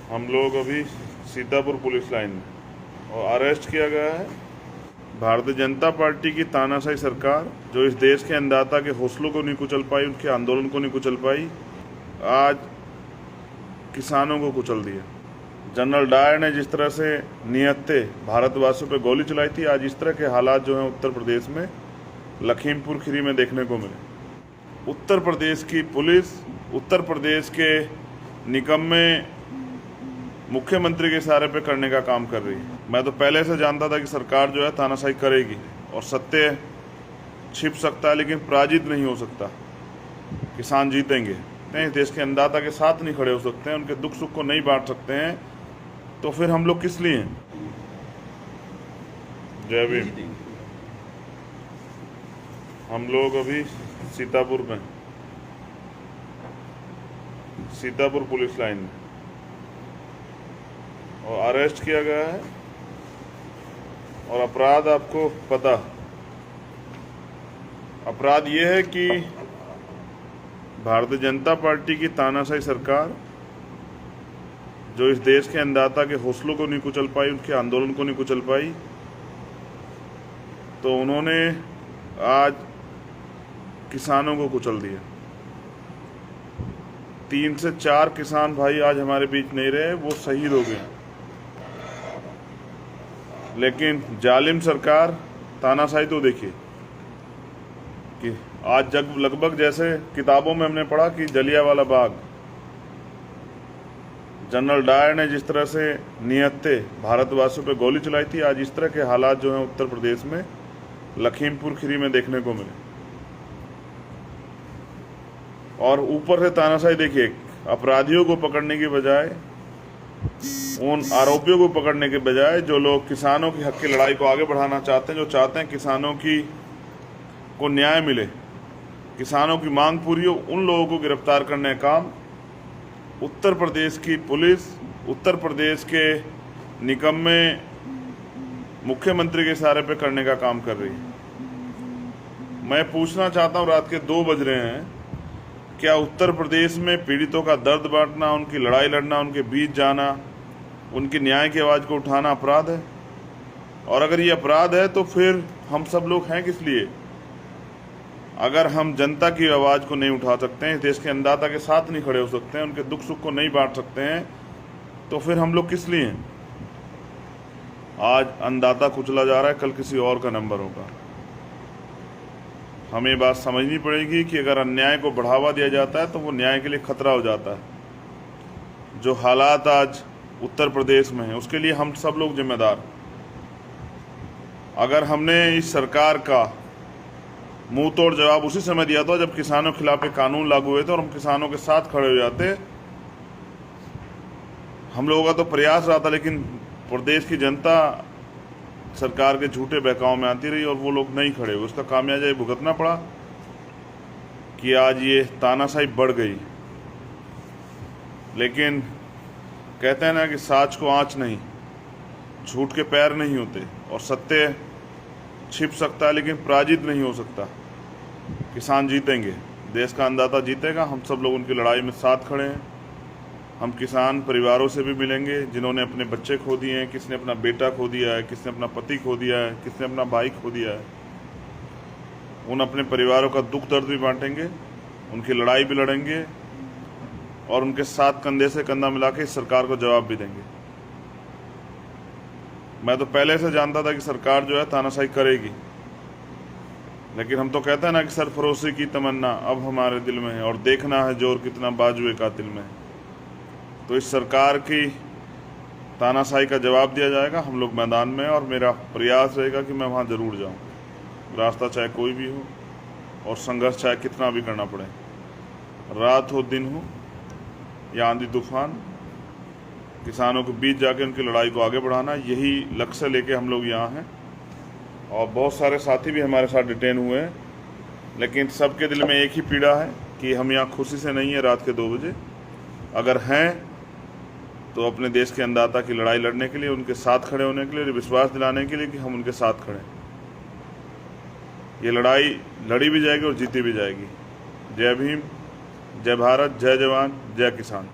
हम लोग अभी सीतापुर पुलिस लाइन में और अरेस्ट किया गया है भारतीय जनता पार्टी की तानाशाही सरकार, जो इस देश के अन्नदाता के हौसलों को नहीं कुचल पाई, उनके आंदोलन को नहीं कुचल पाई, आज किसानों को कुचल दिया। जनरल डायर ने जिस तरह से निहत्थे भारतवासियों पर गोली चलाई थी, आज इस तरह के हालात जो हैं उत्तर प्रदेश में लखीमपुर खीरी में देखने को मिले। उत्तर प्रदेश की पुलिस उत्तर प्रदेश के निकम्मे मुख्यमंत्री के इशारे पे करने का काम कर रही है। मैं तो पहले से जानता था कि सरकार जो है तानाशाही करेगी और सत्य छिप सकता है लेकिन पराजित नहीं हो सकता। किसान जीतेंगे नहीं, देश के अन्नदाता के साथ नहीं खड़े हो सकते हैं, उनके दुख सुख को नहीं बांट सकते हैं, तो फिर हम लोग किस लिए हैं? जय भीम। हम लोग अभी सीतापुर पुलिस लाइन में और अरेस्ट किया गया है। और अपराध आपको पता, अपराध ये है कि भारतीय जनता पार्टी की तानाशाही सरकार, जो इस देश के अन्नदाता के हौसलों को नहीं कुचल पाई, उनके आंदोलन को नहीं कुचल पाई, तो उन्होंने आज किसानों को कुचल दिया। 3 से 4 किसान भाई आज हमारे बीच नहीं रहे, वो शहीद हो गए। लेकिन जालिम सरकार तानाशाही तो देखिए कि आज जग लगभग जैसे किताबों में हमने पढ़ा कि जलियांवाला बाग, जनरल डायर ने जिस तरह से निहत्थे भारतवासियों पर गोली चलाई थी, आज इस तरह के हालात जो हैं उत्तर प्रदेश में लखीमपुर खीरी में देखने को मिले। और ऊपर से तानाशाही देखिए, अपराधियों को पकड़ने की बजाय, उन आरोपियों को पकड़ने के बजाय जो लोग किसानों की हक की लड़ाई को आगे बढ़ाना चाहते हैं, जो चाहते हैं किसानों को न्याय मिले, किसानों की मांग पूरी हो, उन लोगों को गिरफ्तार करने का काम उत्तर प्रदेश की पुलिस उत्तर प्रदेश के निकम्मे मुख्यमंत्री के इशारे पे करने का काम कर रही है। मैं पूछना चाहता हूँ, रात के 2 बज रहे हैं, क्या उत्तर प्रदेश में पीड़ितों का दर्द बांटना, उनकी लड़ाई लड़ना, उनके बीच जाना, उनकी न्याय की आवाज़ को उठाना अपराध है? और अगर ये अपराध है तो फिर हम सब लोग हैं किस लिए? अगर हम जनता की आवाज़ को नहीं उठा सकते हैं, देश के अन्नदाता के साथ नहीं खड़े हो सकते हैं, उनके दुख सुख को नहीं बांट सकते हैं, तो फिर हम लोग किस लिए हैं? आज अन्नदाता कुचला जा रहा है, कल किसी और का नंबर होगा। हमें बात समझनी पड़ेगी कि अगर अन्याय को बढ़ावा दिया जाता है तो वो न्याय के लिए खतरा हो जाता है। जो हालात आज उत्तर प्रदेश में है उसके लिए हम सब लोग जिम्मेदार। अगर हमने इस सरकार का मुंह तोड़ जवाब उसी समय दिया था जब किसानों के खिलाफ कानून लागू हुए थे और हम किसानों के साथ खड़े हो जाते, हम लोगों का तो प्रयास रहा था, लेकिन प्रदेश की जनता सरकार के झूठे बहकाव में आती रही और वो लोग नहीं खड़े हुए। उसका खामियाजा भुगतना पड़ा कि आज ये तानाशाही बढ़ गई। लेकिन कहते हैं ना कि साच को आँच नहीं, झूठ के पैर नहीं होते, और सत्य छिप सकता है लेकिन पराजित नहीं हो सकता। किसान जीतेंगे, देश का अन्नदाता जीतेगा। हम सब लोग उनकी लड़ाई में साथ खड़े हैं। हम किसान परिवारों से भी मिलेंगे जिन्होंने अपने बच्चे खो दिए हैं, किसने अपना बेटा खो दिया है, किसने अपना पति खो दिया है, किसने अपना भाई खो दिया है। उन अपने परिवारों का दुख दर्द भी बांटेंगे, उनकी लड़ाई भी लड़ेंगे और उनके साथ कंधे से कंधा मिला के इस सरकार को जवाब भी देंगे। मैं तो पहले से जानता था कि सरकार जो है तानाशाही करेगी, लेकिन हम तो कहते हैं ना कि सरफरोशी की तमन्ना अब हमारे दिल में है और देखना है जोर कितना बाजुए कातिल में है। तो इस सरकार की तानाशाही का जवाब दिया जाएगा। हम लोग मैदान में, और मेरा प्रयास रहेगा कि मैं वहाँ ज़रूर जाऊँ, रास्ता चाहे कोई भी हो और संघर्ष चाहे कितना भी करना पड़े, रात हो दिन हो या आंधी तूफान, किसानों के बीच जाके उनकी लड़ाई को आगे बढ़ाना, यही लक्ष्य लेके हम लोग यहाँ हैं। और बहुत सारे साथी भी हमारे साथ डिटेन हुए हैं, लेकिन सबके दिल में एक ही पीड़ा है कि हम यहाँ खुशी से नहीं है रात के 2 बजे। अगर हैं तो अपने देश के अन्नदाता की लड़ाई लड़ने के लिए, उनके साथ खड़े होने के लिए, विश्वास दिलाने के लिए कि हम उनके साथ खड़े। ये लड़ाई लड़ी भी जाएगी और जीती भी जाएगी। जय भीम, जय भारत, जय जवान, जय किसान।